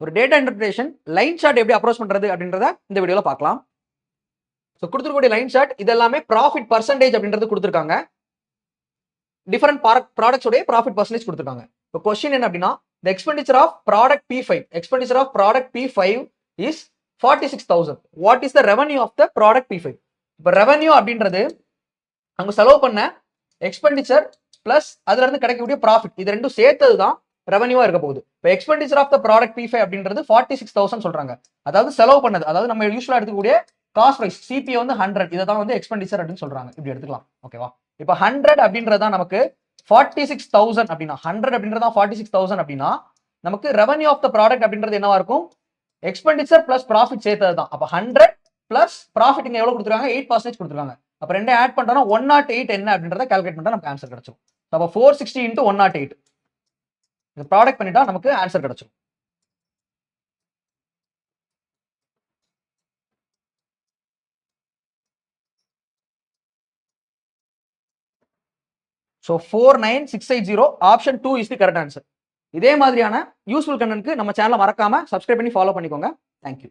ஒரு data interpretation line chart எப்படி approach பண்றது அப்படின்றத இந்த வீடியோல பார்க்கலாம். ஸோ கொடுத்துருக்கூடிய லைன் சார்ட் இது எல்லாமே ப்ராஃபிட் பர்சன்டேஜ் அப்படின்றது கொடுத்துருக்காங்க. டிஃபரெண்ட் ப்ராடக்ட்ஸோடைய ப்ராஃபிட் பர்சன்டேஜ் கொடுத்துருக்காங்க. இப்போ கொஸ்டின் என்ன அப்படின்னா, the expenditure of product P5 is 46,000. What is the revenue of the product P5? இப்போ ரெவன்யூ அப்படின்றது அங்க செலவு பண்ண எக்ஸ்பெண்டிச்சர் பிளஸ் அதுல இருந்து கிடைக்கக்கூடிய ப்ராஃபிட், இது ரெண்டும் சேர்த்தது தான் ரெவன்யூவா இருக்க போகுது. இப்போ expenditure of the product P5 அப்படின்றது 46,000 சொல்றாங்க. அதாவது செலவு பண்ணது, அதாவது நம்ம யூஸ்வலா எடுக்கக்கூடிய காஸ்ட் பிரைஸ் சிபி வந்து 100, இதை தான் வந்து எக்ஸ்பெண்டிச்சர் அப்படின்னு சொல்றாங்க. இப்படி எடுத்துக்கலாம். ஓகேவா? இப்போ 100 அப்படின்றதா நமக்கு 46,000 அப்படின்னா 100 அப்படின்றதா 46,000 அப்படின்னா நமக்கு ரெவன்யூ ஆஃப் த ப்ராடக்ட் அப்படின்றது என்னவா இருக்கும்? எக்ஸ்பெண்டிச்சர் பிளஸ் ப்ராஃபிட் சேர்த்தது தான். அப்போ 100 பிளஸ் ப்ராஃபிட் இங்க எவ்வளவு கொடுத்துருக்காங்க? 8% கொடுத்துருக்காங்க. அப்ப ரெண்டே ஆட் பண்றோம்னா 108 என்ன அப்படின்றத கால்குலேட் பண்ணா நமக்கு ஆன்சர் கிடைச்சிடும். அப்ப 460 into 108 இந்த ப்ராடக்ட் பண்ணிட்டா நமக்கு ஆன்சர் கிடைச்சிடும். So 49680 option 2 is the correct answer. இதே மாதிரியான யூஸ்ஃபுல் கண்டென்ட்க்கு நம்ம சேனலை மறக்காம சப்ஸ்கிரைப் பண்ணி ஃபாலோ பண்ணிக்கோங்க. தேங்க்யூ.